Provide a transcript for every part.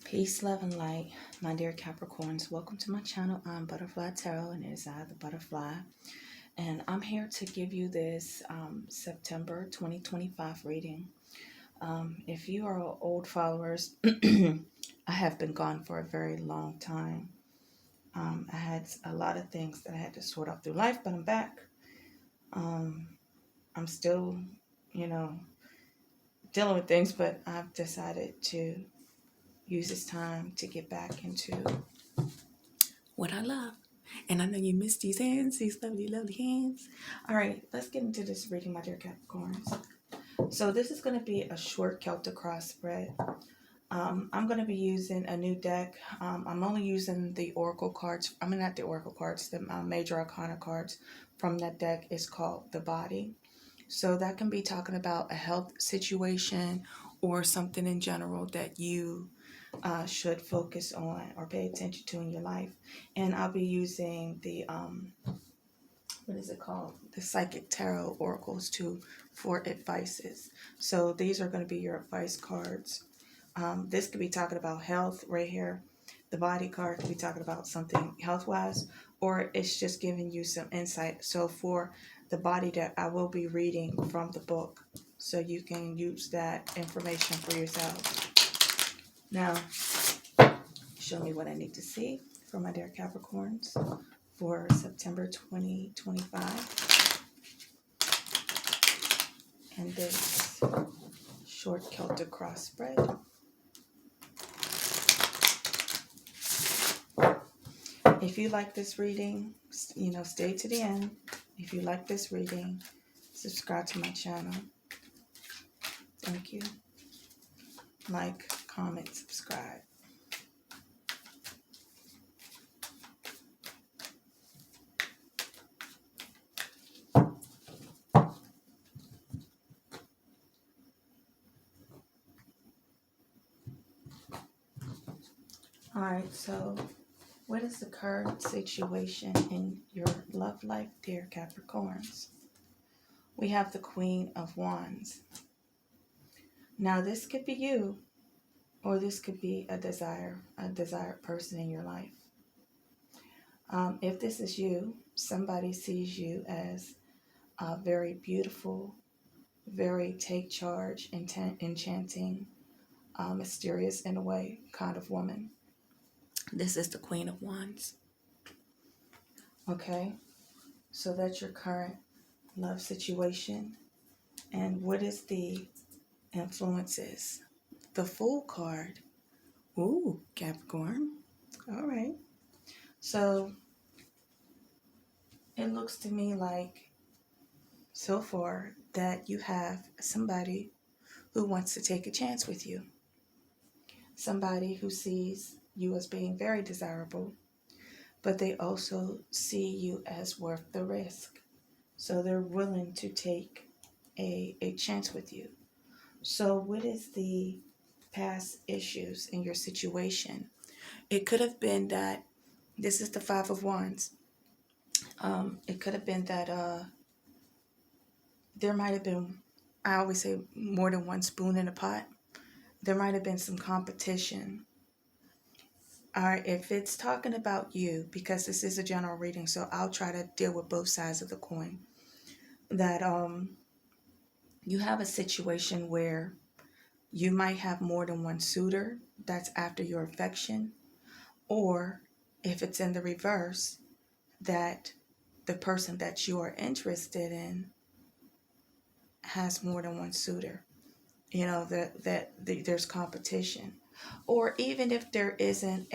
Peace, love, and light, my dear Capricorns. Welcome to my channel. I'm Butterfly Tarot, and it is I, the Butterfly. And I'm here to give you this September 2025 reading. If you are old followers, I have been gone for a very long time. I had a lot of things that I had to sort out through life, but I'm back. I'm still, dealing with things, but I've decided to use this time to get back into what I love. And I know you missed these hands, these lovely, lovely hands. All right, let's get into this reading, my dear Capricorns. So this is going to be a short Celtic cross spread. I'm going to be using a new deck. I'm only using the Oracle cards. I mean, not the Oracle cards, the Major Arcana cards from that deck is called The Body. So that can be talking about a health situation or something in general that you should focus on or pay attention to in your life. And I'll be using the what is it called, the Psychic Tarot Oracles for advices. So these are going to be your advice cards. This could be talking about health right here. The Body card could be talking about something health wise, or it's just giving you some insight. So for the Body deck, I will be reading from the book, so you can use that information for yourself. Now, show me what I need to see for my dear Capricorns for September 2025. And this short Celtic cross spread. If you like this reading, stay to the end. If you like this reading, subscribe to my channel. Thank you. Like, comment, subscribe. All right, so what is the current situation in your love life, dear Capricorns? We have the Queen of Wands. Now, this could be you, or this could be a desired person in your life. If this is you, somebody sees you as a very beautiful, very take charge, enchanting, mysterious in a way kind of woman. This is the Queen of Wands. Okay, so that's your current love situation. And what is the influences? The Fool card. Ooh, Capricorn. All right. So it looks to me like so far that you have somebody who wants to take a chance with you. Somebody who sees you as being very desirable, but they also see you as worth the risk. So they're willing to take a chance with you. So what is the past issues in your situation? It could have been that this is the Five of Wands. It could have been that there might have been, I always say, more than one spoon in a pot. There might have been some competition. All right, if it's talking about you, because this is a general reading, so I'll try to deal with both sides of the coin. That you have a situation where you might have more than one suitor that's after your affection, or if it's in the reverse, that the person that you are interested in has more than one suitor. There's competition. Or even if there isn't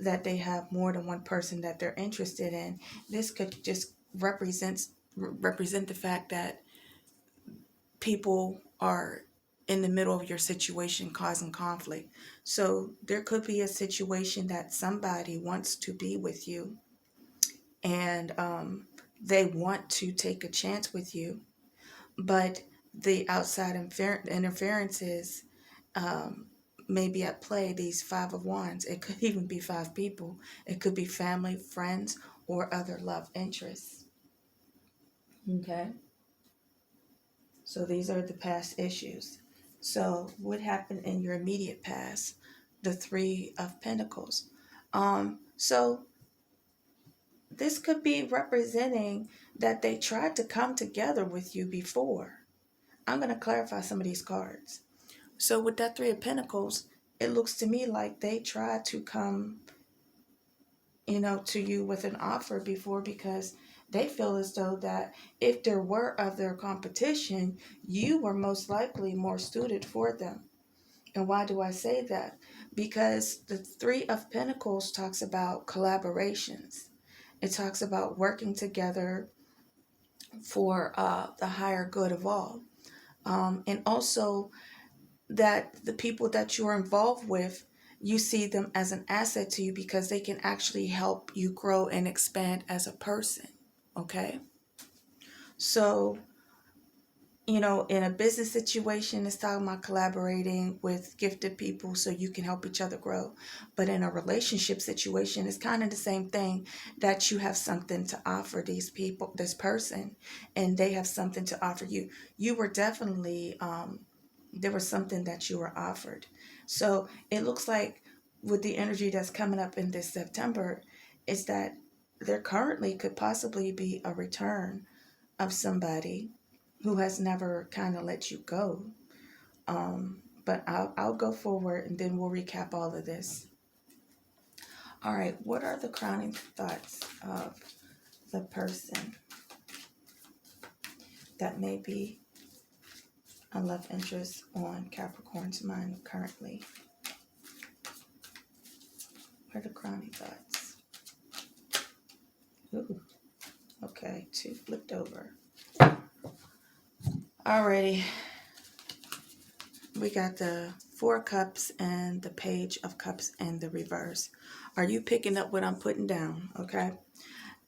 that they have more than one person that they're interested in, this could just represent the fact that people are in the middle of your situation causing conflict. So there could be a situation that somebody wants to be with you, and they want to take a chance with you, but the outside interferences may be at play. These Five of Wands, it could even be 5 people. It could be family, friends, or other love interests. Okay, so these are the past issues. So what happened in your immediate past? the Three of Pentacles. So this could be representing that they tried to come together with you before. I'm going to clarify some of these cards. So with that Three of Pentacles, it looks to me like they tried to come, to you with an offer before, because they feel as though that if there were other competition, you were most likely more suited for them. And why do I say that? Because the Three of Pentacles talks about collaborations. It talks about working together for the higher good of all. And also that the people that you're involved with, you see them as an asset to you because they can actually help you grow and expand as a person. Okay? So, in a business situation, it's talking about collaborating with gifted people so you can help each other grow. But in a relationship situation, it's kind of the same thing, that you have something to offer these people, this person, and they have something to offer you. You were definitely, there was something that you were offered. So it looks like with the energy that's coming up in this September, is that there currently could possibly be a return of somebody who has never kind of let you go. But I'll go forward and then we'll recap all of this. All right, what are the crowning thoughts of the person that may be a love interest on Capricorn's mind currently? What are the crowning thoughts? Ooh, okay, 2 flipped over. Alrighty, we got the Four of Cups and the Page of Cups in the reverse. Are you picking up what I'm putting down? Okay,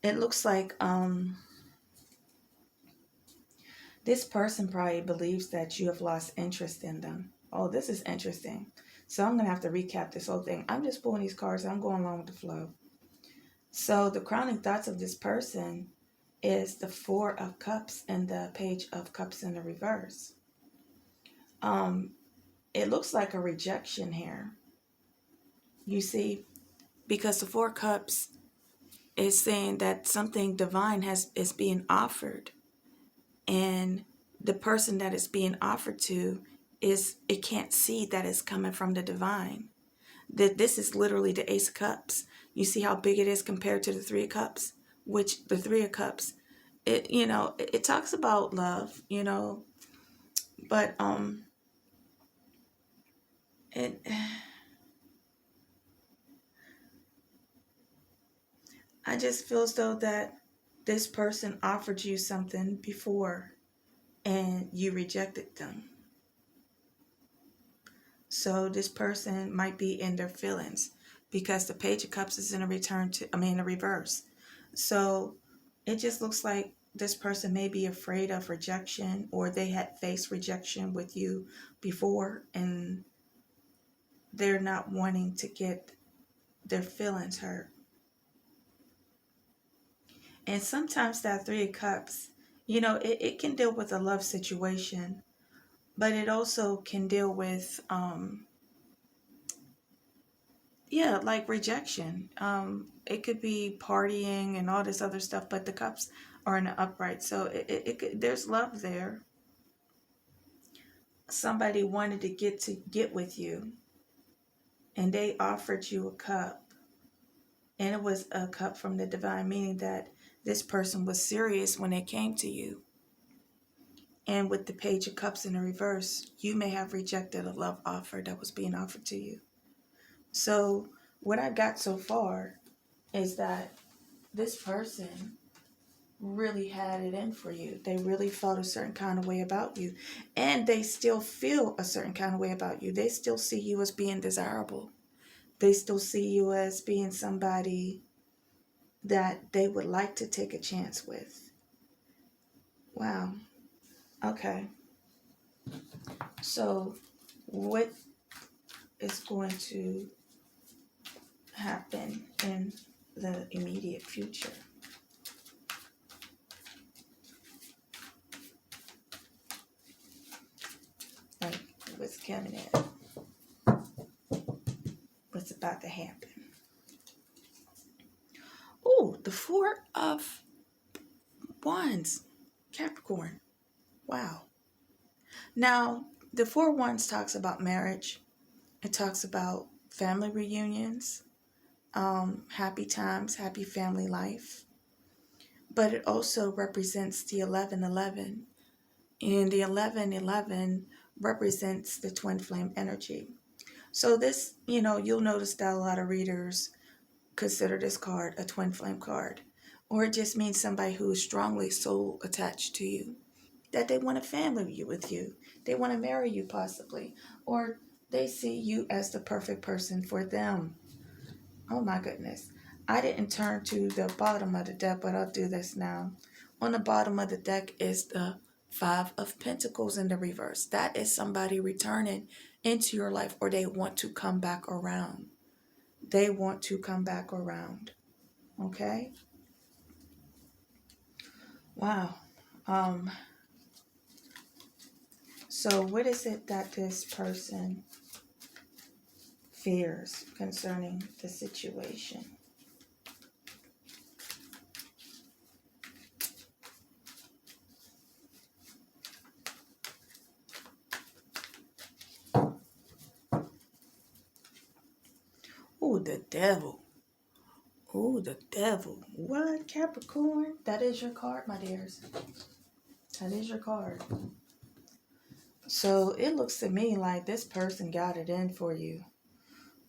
it looks like this person probably believes that you have lost interest in them. Oh, this is interesting. So I'm going to have to recap this whole thing. I'm just pulling these cards. I'm going along with the flow. So the crowning thoughts of this person is the Four of Cups and the Page of Cups in the reverse. It looks like a rejection here. You see, because the Four of Cups is saying that something divine is being offered. And the person that is being offered to it can't see that it's coming from the divine. That this is literally the Ace of Cups. You see how big it is compared to the Three of Cups, which the Three of Cups, it talks about love, but I just feel as though that this person offered you something before and you rejected them. So this person might be in their feelings because the Page of Cups is in a reverse. So it just looks like this person may be afraid of rejection, or they had faced rejection with you before and they're not wanting to get their feelings hurt. And sometimes that Three of Cups, it can deal with a love situation, but it also can deal with, like rejection. It could be partying and all this other stuff, but the cups are in the upright. So there's love there. Somebody wanted to get with you, and they offered you a cup. And it was a cup from the divine, meaning that this person was serious when they came to you. And with the Page of Cups in the reverse, you may have rejected a love offer that was being offered to you. So what I got so far is that this person really had it in for you. They really felt a certain kind of way about you. And they still feel a certain kind of way about you. They still see you as being desirable. They still see you as being somebody that they would like to take a chance with. Wow. Okay. So what is going to happen in the immediate future? Like what's coming in? what's about to happen. Oh, the Four of Wands, Capricorn. Wow. Now, the Four of Wands talks about marriage. It talks about family reunions, happy times, happy family life. But it also represents the 1111. And the 1111 represents the twin flame energy. So this, you'll notice that a lot of readers consider this card a twin flame card. Or it just means somebody who is strongly soul attached to you. That they want a family with you. They want to marry you possibly. Or they see you as the perfect person for them. Oh my goodness. I didn't turn to the bottom of the deck, but I'll do this now. On the bottom of the deck is the Five of Pentacles in the reverse. That is somebody returning into your life, or they want to come back around. They want to come back around. Okay? Wow. So what is it that this person fears concerning the situation? Oh, the devil. Oh, the devil. What, Capricorn? That is your card, my dears. That is your card. So it looks to me like this person got it in for you.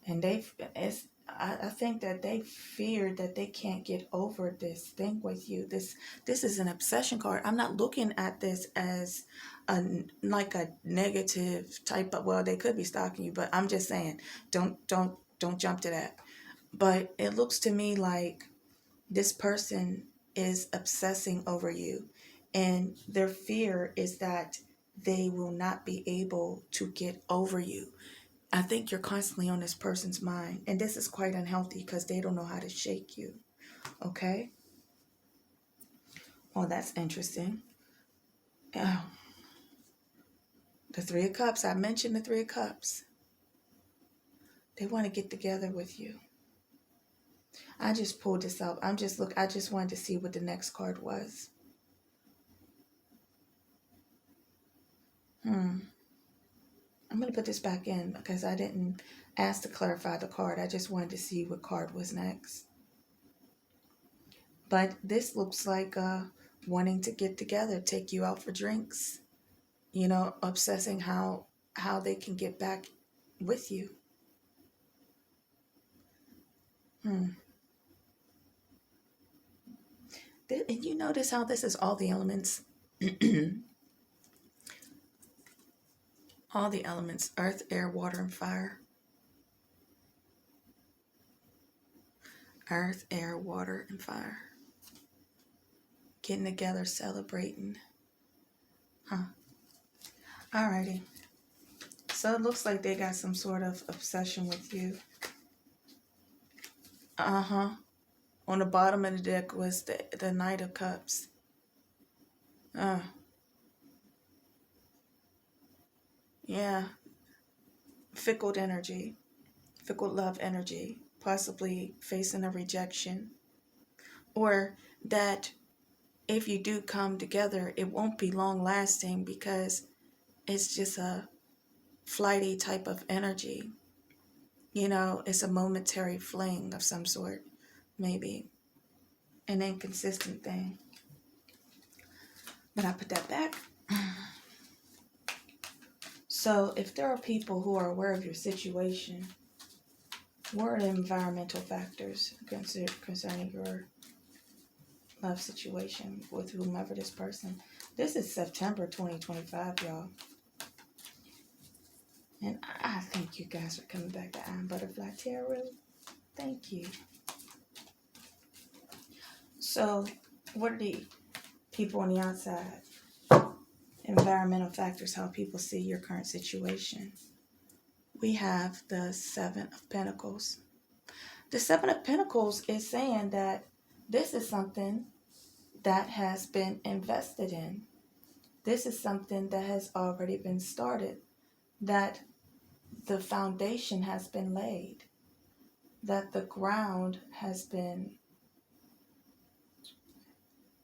And I think that they fear that they can't get over this thing with you. This is an obsession card. I'm not looking at this as like a negative type of, well, they could be stalking you, but I'm just saying, don't jump to that. But it looks to me like this person is obsessing over you, and their fear is that they will not be able to get over you. I think you're constantly on this person's mind, and this is quite unhealthy because they don't know how to shake you. Okay? Well, that's interesting. Oh, the Three of Cups. I mentioned the Three of Cups. They want to get together with you. I just pulled this up. I just wanted to see what the next card was. I'm going to put this back in because I didn't ask to clarify the card. I just wanted to see what card was next. But this looks like wanting to get together, take you out for drinks, obsessing how they can get back with you. And you notice how this is all the elements. All the elements, earth, air, water, and fire. Earth, air, water, and fire. Getting together, celebrating. Alrighty. So it looks like they got some sort of obsession with you. On the bottom of the deck was the Knight of Cups. Yeah. Fickle energy. Fickle love energy. Possibly facing a rejection. Or that if you do come together, it won't be long lasting because it's just a flighty type of energy. It's a momentary fling of some sort. Maybe an inconsistent thing. But I put that back. So if there are people who are aware of your situation, what are the environmental factors concerning your love situation with whomever this person? This is September 2025, y'all. And I thank you guys for coming back to EyeAmButterflyTarot. Thank you. So, what are the people on the outside? Environmental factors, how people see your current situation. We have the Seven of Pentacles. The Seven of Pentacles is saying that this is something that has been invested in. This is something that has already been started. That the foundation has been laid. that the ground has been,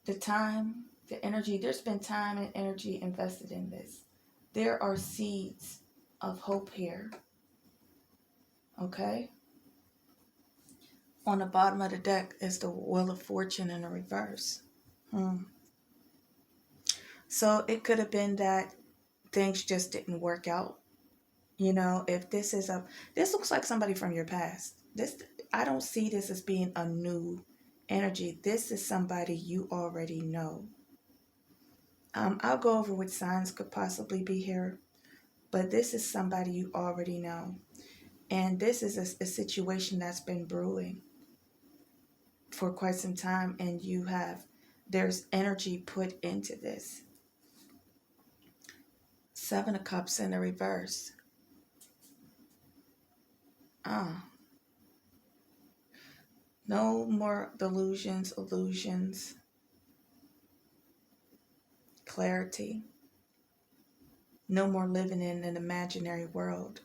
the time, the energy, there's been time and energy invested in this. There are seeds of hope here. Okay? On the bottom of the deck is the Wheel of Fortune in the reverse. So it could have been that things just didn't work out. You know, if this is this looks like somebody from your past. I don't see this as being a new energy. This is somebody you already know. I'll go over which signs could possibly be here, but this is somebody you already know. And this is a situation that's been brewing for quite some time, and there's energy put into this. 7 of Cups in the reverse. No more delusions, illusions, clarity. No more living in an imaginary world.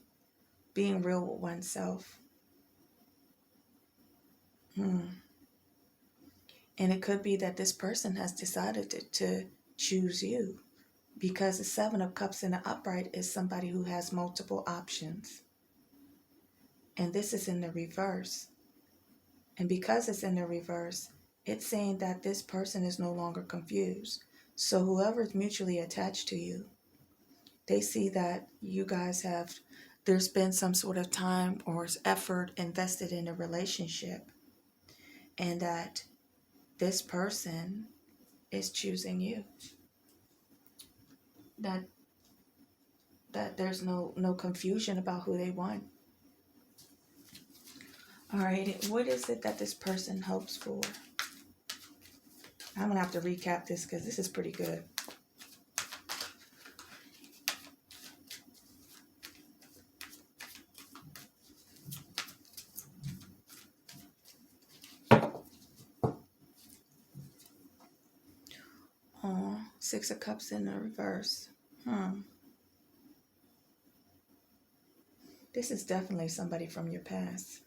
Being real with oneself. And it could be that this person has decided to choose you, because the 7 of Cups in the upright is somebody who has multiple options. And this is in the reverse. And because it's in the reverse, it's saying that this person is no longer confused. So whoever is mutually attached to you, they see that you guys there's been some sort of time or effort invested in a relationship, and that this person is choosing you. That there's no confusion about who they want. All right, what is it that this person hopes for? I'm going to have to recap this because this is pretty good. Oh, 6 of Cups in the reverse. This is definitely somebody from your past.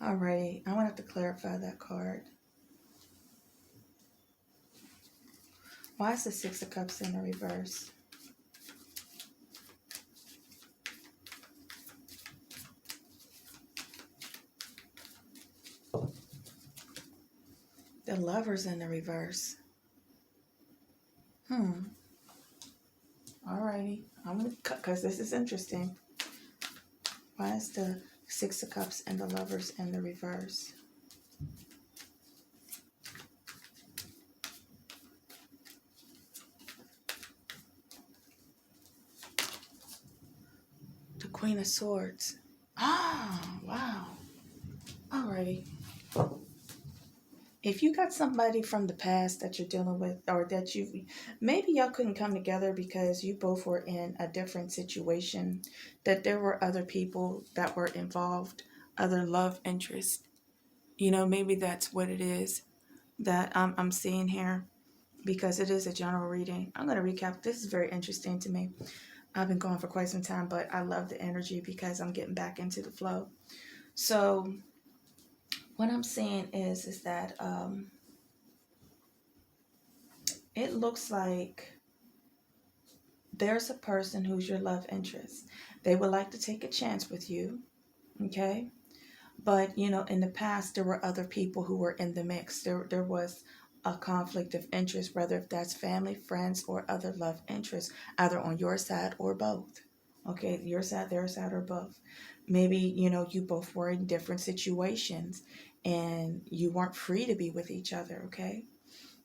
Alrighty, I want to have to clarify that card. Why is the 6 of Cups in the reverse? The Lovers in the reverse. Alrighty, I'm going to cut because this is interesting. Why is the 6 of Cups and the Lovers in the reverse? The Queen of Swords. Wow. Alrighty. If you got somebody from the past that you're dealing with, or that maybe y'all couldn't come together because you both were in a different situation, that there were other people that were involved, other love interests. You know, maybe that's what it is that I'm seeing here, because it is a general reading. I'm going to recap. This is very interesting to me. I've been going for quite some time, but I love the energy because I'm getting back into the flow. So what I'm saying is that it looks like there's a person who's your love interest. They would like to take a chance with you, okay? But, you know, in the past, there were other people who were in the mix. There was a conflict of interest, whether if that's family, friends, or other love interests, either on your side or both. Okay, your side, their side, or both. Maybe, you know, you both were in different situations and you weren't free to be with each other, okay?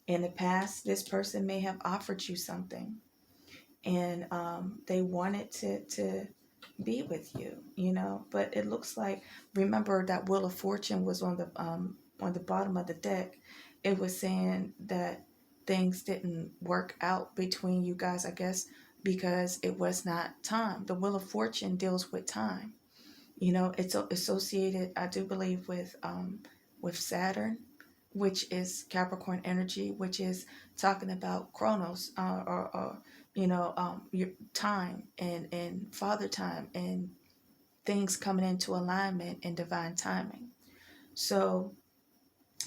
In the past, this person may have offered you something, and they wanted to be with you, you know. But it looks like, remember that Wheel of Fortune was on the bottom of the deck. It was saying that things didn't work out between you guys, I guess, because it was not time. The Wheel of Fortune deals with time. You know, it's associated, I do believe, with Saturn, which is Capricorn energy, which is talking about Chronos, or you know, your time and father time and things coming into alignment in divine timing. So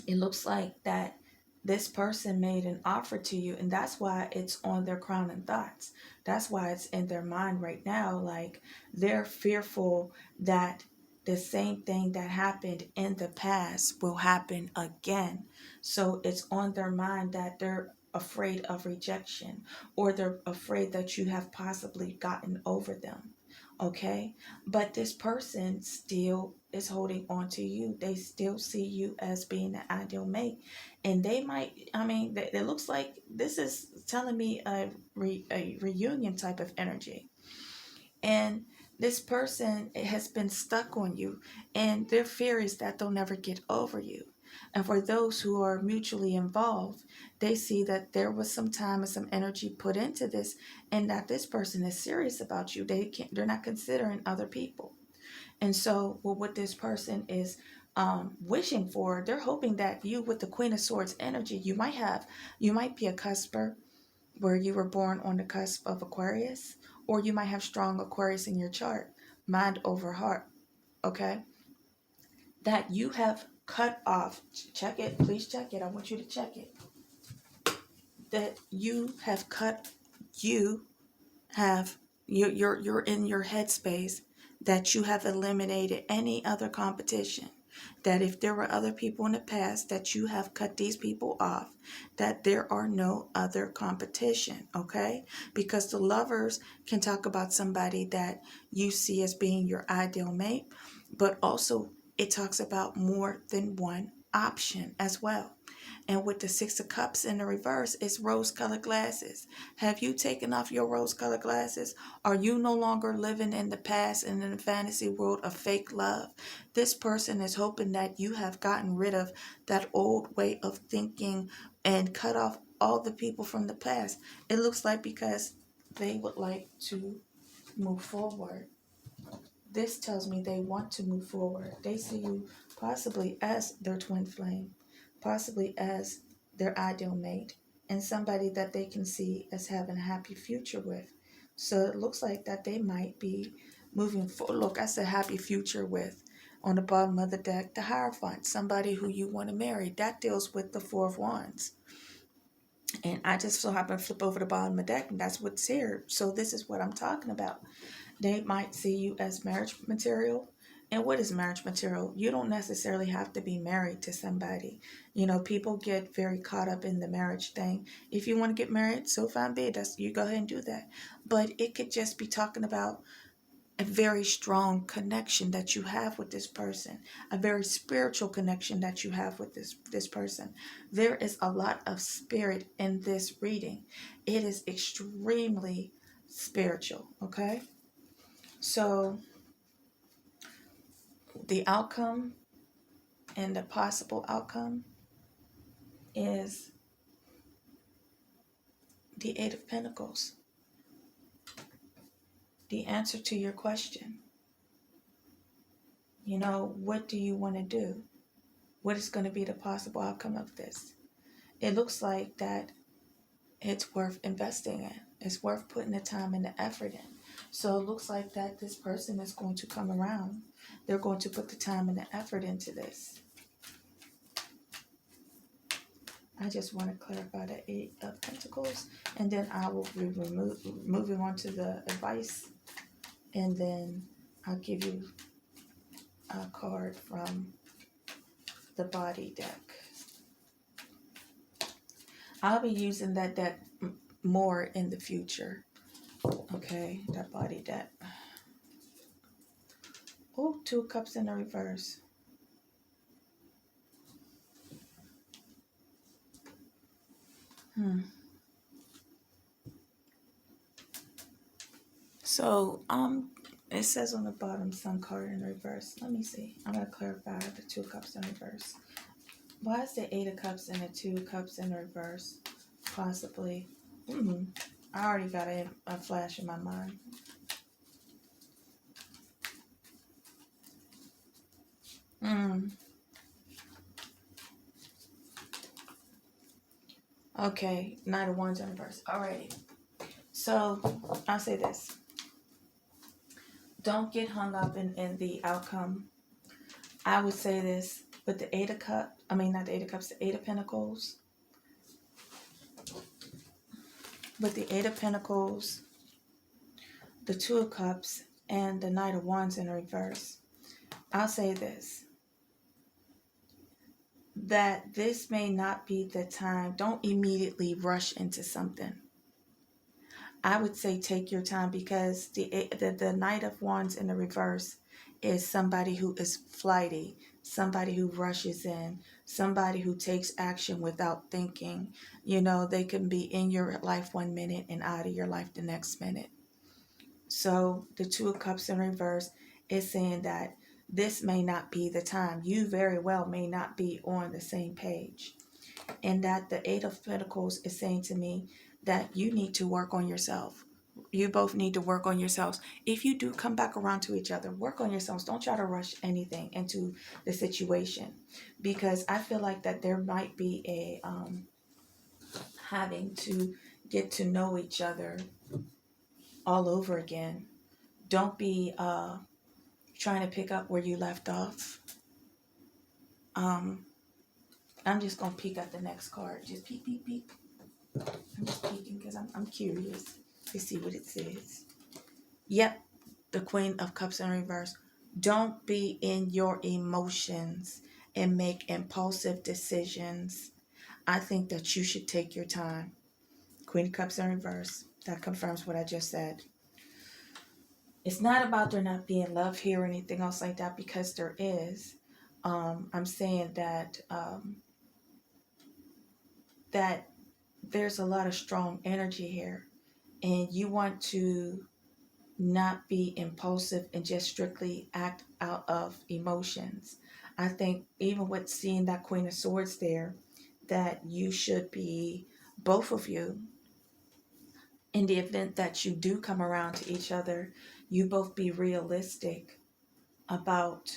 it looks like that this person made an offer to you, and that's why it's on their crown and thoughts. That's why it's in their mind right now. Like, they're fearful that the same thing that happened in the past will happen again. So it's on their mind that they're afraid of rejection, or they're afraid that you have possibly gotten over them. Okay, but this person still is holding on to you. They still see you as being the ideal mate, and they might, I mean, it looks like this is telling me a reunion type of energy. And this person has been stuck on you, and their fear is that they'll never get over you. And for those who are mutually involved, they see that there was some time and some energy put into this, and that this person is serious about you. They're not considering other people. And so, well, what this person is wishing for, they're hoping that you, with the Queen of Swords energy, you might be a cusper, where you were born on the cusp of Aquarius, or you might have strong Aquarius in your chart, mind over heart. Okay, that you have cut off. Check it, please check it. I want you to check it. That you have cut. You have you're in your headspace that you have eliminated any other competition, that if there were other people in the past, that you have cut these people off, that there are no other competition. Okay, because the Lovers can talk about somebody that you see as being your ideal mate, but also it talks about more than one option as well. And with the Six of Cups in the reverse, it's rose-colored glasses. Have you taken off your rose-colored glasses? Are you no longer living in the past and in the fantasy world of fake love? This person is hoping that you have gotten rid of that old way of thinking and cut off all the people from the past. It looks like because they would like to move forward. This tells me they want to move forward. They see you possibly as their twin flame, possibly as their ideal mate, and somebody that they can see as having a happy future with. So it looks like that they might be moving forward. Look, I said happy future with. On the bottom of the deck, the Hierophant, somebody who you want to marry. That deals with the Four of Wands. And I just so happen to flip over the bottom of the deck, and that's what's here. So this is what I'm talking about. They might see you as marriage material. And what is marriage material? You don't necessarily have to be married to somebody. You know, people get very caught up in the marriage thing. If you want to get married, so fine be it. You go ahead and do that. But it could just be talking about a very strong connection that you have with this person, a very spiritual connection that you have with this person. There is a lot of spirit in this reading. It is extremely spiritual, okay? So the outcome and the possible outcome is the Eight of Pentacles. The answer to your question. You know, what do you want to do? What is going to be the possible outcome of this? It looks like that it's worth investing in. It's worth putting the time and the effort in. So it looks like that this person is going to come around. They're going to put the time and the effort into this. I just want to clarify the Eight of Pentacles, and then I will be moving on to the advice, and then I'll give you a card from the body deck. I'll be using that deck more in the future. Okay, that body deck. Oh, Two of Cups in the reverse. So, it says on the bottom, Sun card in reverse. Let me see. I'm going to clarify the Two of Cups in reverse. Why is the Eight of Cups and the Two of Cups in reverse? Possibly. I already got a flash in my mind. Okay, Knight of Wands in reverse. Alrighty. So, I'll say this. don't get hung up in the outcome. I would say this with the Eight of Cups, not the Eight of Cups, the Eight of Pentacles. With the Eight of Pentacles, the Two of Cups, and the Knight of Wands in reverse. I'll say this, that this may not be the time. Don't immediately rush into something. I would say take your time, because the Knight of Wands in the reverse is somebody who is flighty, somebody who rushes in, somebody who takes action without thinking. They can be in your life 1 minute and out of your life the next minute. So the Two of Cups in reverse is saying that this may not be the time. You very well may not be on the same page. And that the Eight of Pentacles is saying to me that you need to work on yourself. You both need to work on yourselves. If you do come back around to each other, work on yourselves. Don't try to rush anything into the situation, because I feel like that there might be a having to get to know each other all over again. Don't be trying to pick up where you left off. I'm just gonna peek at the next card. Just peek, peek, peek. I'm just peeking because I'm curious to see what it says. Yep, the Queen of Cups in reverse. Don't be in your emotions and make impulsive decisions. I think that you should take your time. Queen of Cups in reverse. That confirms what I just said. It's not about there not being love here or anything else like that, because there is. I'm saying that that there's a lot of strong energy here, and you want to not be impulsive and just strictly act out of emotions. I think even with seeing that Queen of Swords there, that you should be, both of you, in the event that you do come around to each other, you both be realistic about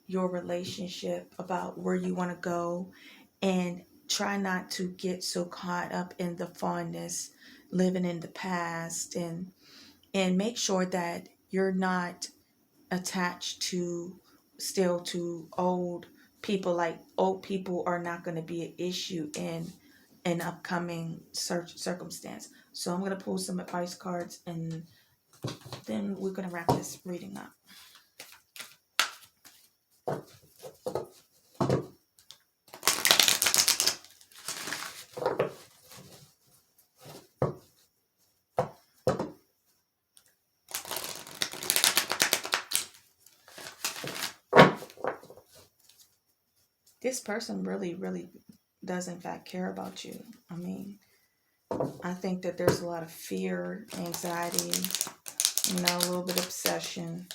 your relationship, about where you want to go, and try not to get so caught up in the fondness, living in the past, and make sure that you're not attached to old people. Like, old people are not going to be an issue in an upcoming circumstance. So I'm going to pull some advice cards, and then we're going to wrap this reading up. This person really, really does in fact care about you. I think that there's a lot of fear, anxiety, a little bit of obsession.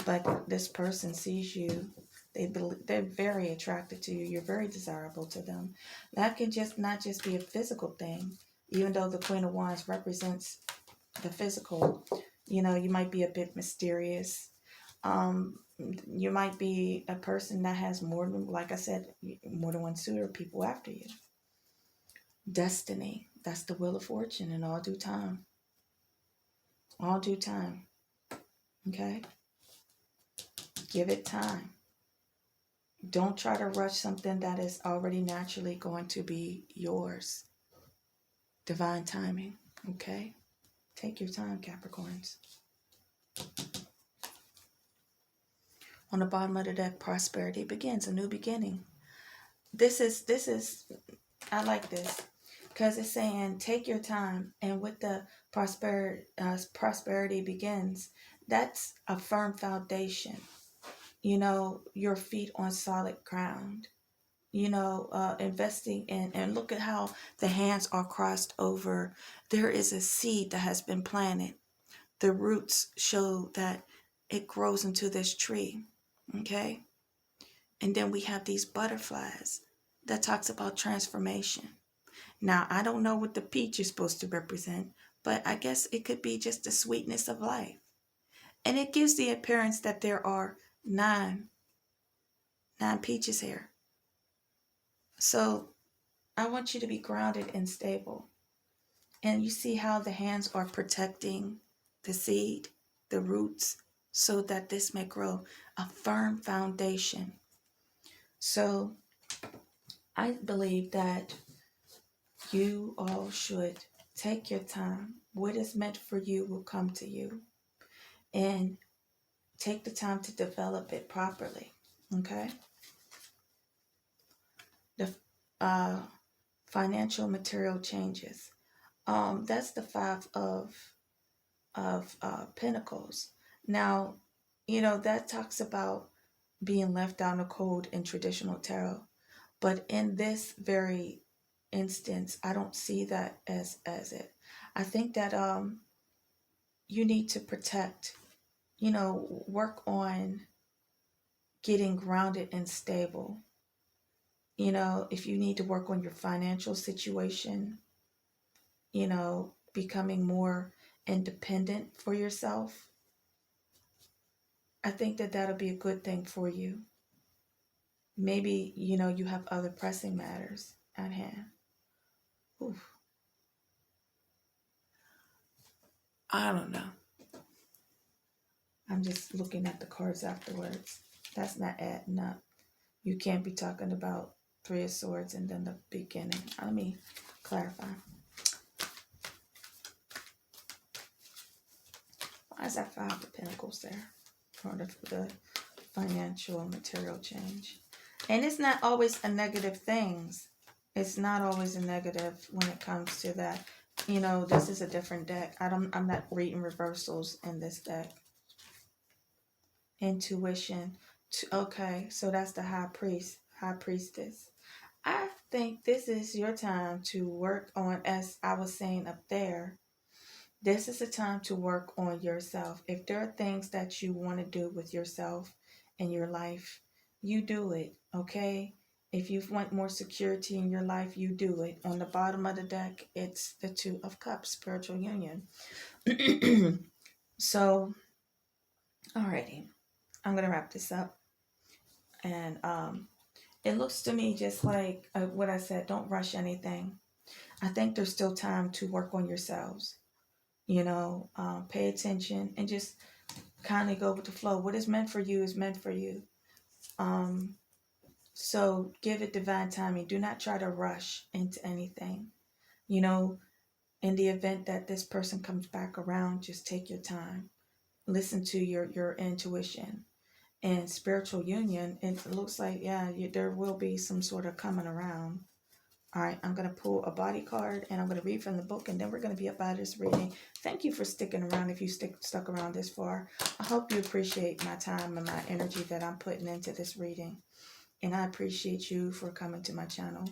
But this person sees you. They're very attracted to you. You're very desirable to them. That can just not just be a physical thing, even though the Queen of Wands represents the physical. You might be a bit mysterious. You might be a person that has more than, like I said, more than one suitor, people after you. Destiny. That's the wheel of fortune in all due time. All due time. Okay? Give it time. Don't try to rush something that is already naturally going to be yours. Divine timing. Okay? Take your time, Capricorns. On the bottom of the deck, prosperity begins, a new beginning. This is, I like this, because it's saying take your time, and with the prosperity begins, that's a firm foundation. Your feet on solid ground. Investing in, and look at how the hands are crossed over. There is a seed that has been planted. The roots show that it grows into this tree. Okay? And then we have these butterflies that talks about transformation. Now, I don't know what the peach is supposed to represent, but I guess it could be just the sweetness of life. And it gives the appearance that there are nine peaches here. So I want you to be grounded and stable. And you see how the hands are protecting the seed, the roots so that this may grow a firm foundation. So I believe that you all should take your time. What is meant for you will come to you. And take the time to develop it properly. Okay? The financial material changes. That's the Five of Pentacles. Now, that talks about being left out in the cold in traditional tarot. But in this very instance, I don't see that as it. I think that you need to protect, work on getting grounded and stable. If you need to work on your financial situation, becoming more independent for yourself, I think that that'll be a good thing for you. Maybe, you have other pressing matters at hand. Oof. I don't know. I'm just looking at the cards afterwards. That's not adding up. You can't be talking about Three of Swords and then the beginning. Let me clarify. Why is that Five of Pentacles there? For the financial and material change. And it's not always a negative thing. It's not always a negative when it comes to that. This is a different deck. I'm not reading reversals in this deck. Intuition. Okay, so that's the High Priestess. I think this is your time to work on, as I was saying up there, this is a time to work on yourself. If there are things that you want to do with yourself in your life, you do it, okay? If you want more security in your life, you do it. On the bottom of the deck, it's the Two of Cups, spiritual union. So, alrighty, I'm going to wrap this up. And it looks to me just like what I said, don't rush anything. I think there's still time to work on yourselves. Pay attention and just kind of go with the flow. What is meant for you is meant for you. So give it divine timing. Do not try to rush into anything. In the event that this person comes back around, just take your time. Listen to your intuition. And spiritual union, it looks like, there will be some sort of coming around. All right, I'm going to pull a body card and I'm going to read from the book, and then we're going to be up out of this reading. Thank you for sticking around if you stuck around this far. I hope you appreciate my time and my energy that I'm putting into this reading. And I appreciate you for coming to my channel.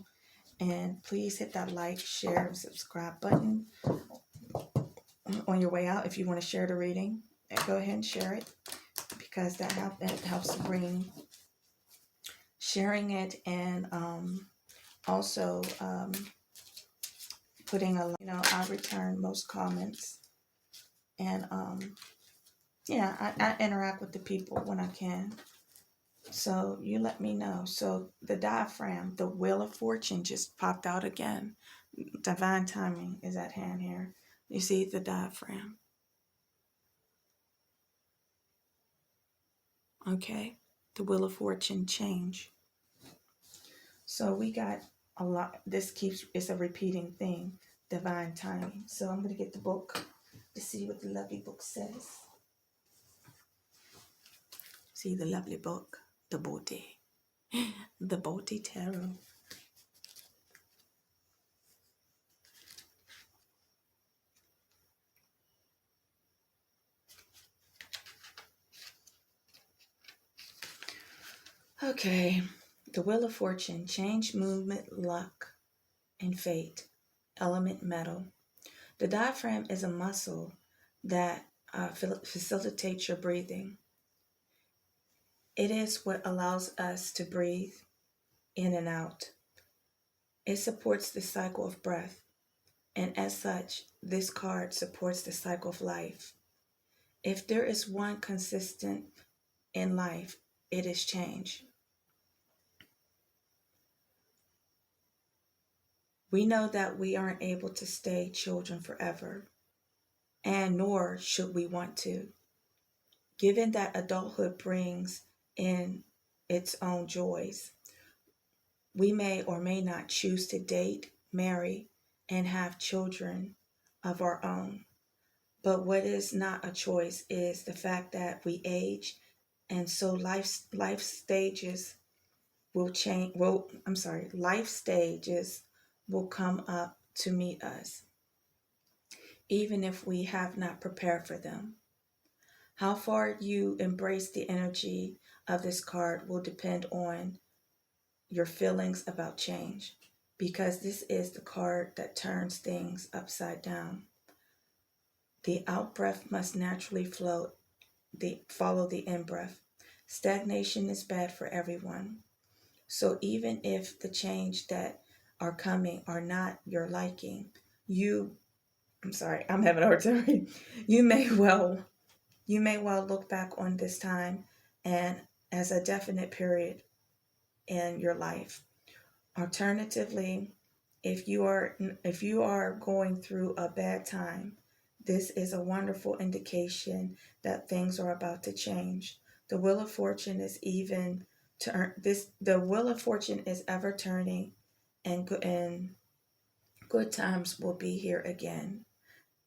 And please hit that like, share, and subscribe button on your way out. If you want to share the reading, go ahead and share it, because that helps bring sharing it, and also putting I return most comments, and I interact with the people when I can, so you let me know. So the diaphragm, the Wheel of Fortune, just popped out again. Divine timing is at hand here. You see the diaphragm. Okay, the Wheel of Fortune change. So we got a lot. It's a repeating thing, divine timing. So I'm going to get the book to see what the lovely book says. See the lovely book, the Bodhi Tarot. Okay, the Wheel of Fortune, change, movement, luck, and fate. Element metal. The diaphragm is a muscle that facilitates your breathing. It is what allows us to breathe in and out. It supports the cycle of breath, and as such, this card supports the cycle of life. If there is one consistent in life, it is change. We know that we aren't able to stay children forever, and nor should we want to. Given that adulthood brings in its own joys, we may or may not choose to date, marry, and have children of our own. But what is not a choice is the fact that we age, and so life stages will change. Life stages will come up to meet us, even if we have not prepared for them. How far you embrace the energy of this card will depend on your feelings about change, because this is the card that turns things upside down. The out breath must naturally follow the in breath. Stagnation is bad for everyone. So even if the change that are coming are not your liking, I'm having a hard time. You may well look back on this time and as a definite period in your life. Alternatively, if you are going through a bad time, this is a wonderful indication that things are about to change. The wheel of fortune is the wheel of fortune is ever turning, and good times will be here again.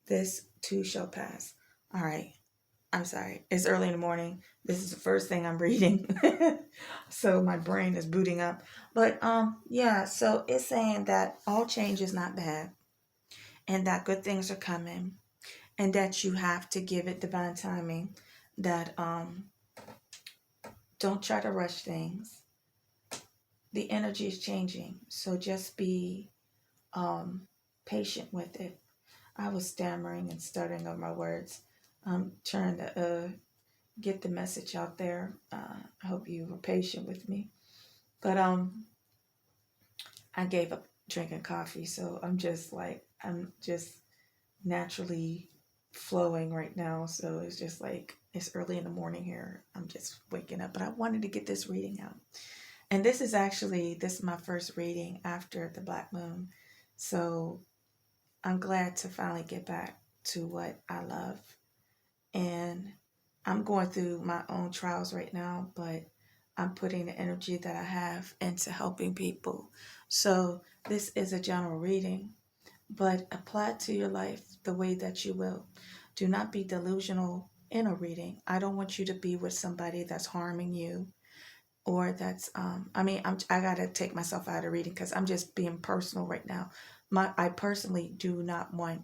This too shall pass. All right. I'm sorry. It's early in the morning. This is the first thing I'm reading. So my brain is booting up. But yeah, so it's saying that all change is not bad, and that good things are coming, and that you have to give it divine timing. That don't try to rush things. The energy is changing. So just be patient with it. I was stammering and stuttering over my words. I'm trying to get the message out there. I hope you were patient with me. But I gave up drinking coffee, so I'm just naturally flowing right now. So it's just like it's early in the morning here. I'm just waking up, but I wanted to get this reading out. And this is my first reading after the Black Moon. So I'm glad to finally get back to what I love. And I'm going through my own trials right now, but I'm putting the energy that I have into helping people. So this is a general reading, but apply it to your life the way that you will. Do not be delusional in a reading. I don't want you to be with somebody that's harming you, or that's I gotta take myself out of reading because I'm just being personal right now. I personally do not want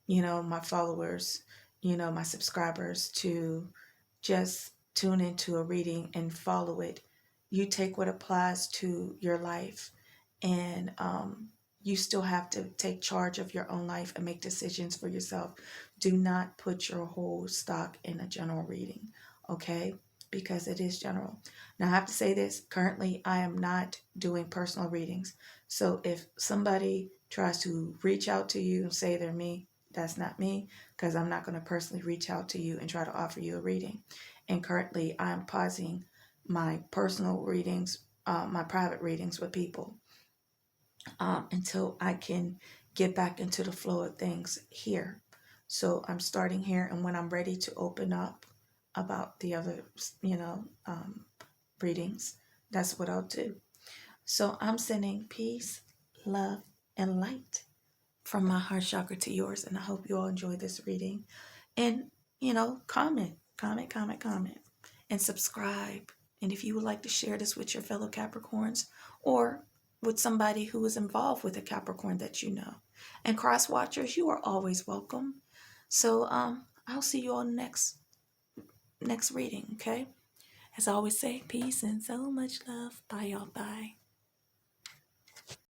my followers, my subscribers to just tune into a reading and follow it. You take what applies to your life, and you still have to take charge of your own life and make decisions for yourself. Do not put your whole stock in a general reading, okay? Because it is general. Now, I have to say this. Currently, I am not doing personal readings. So if somebody tries to reach out to you and say they're me, that's not me, because I'm not going to personally reach out to you and try to offer you a reading. And currently, I'm pausing my personal readings, my private readings with people, until I can get back into the flow of things here. So I'm starting here, and when I'm ready to open up about the other, readings, that's what I'll do. So I'm sending peace, love, and light from my heart chakra to yours, and I hope you all enjoy this reading. And, comment, and subscribe. And if you would like to share this with your fellow Capricorns, or with somebody who is involved with a Capricorn that you know. And cross watchers, you are always welcome. So I'll see you all next reading, okay? As I always say, peace and so much love. Bye, y'all. Bye.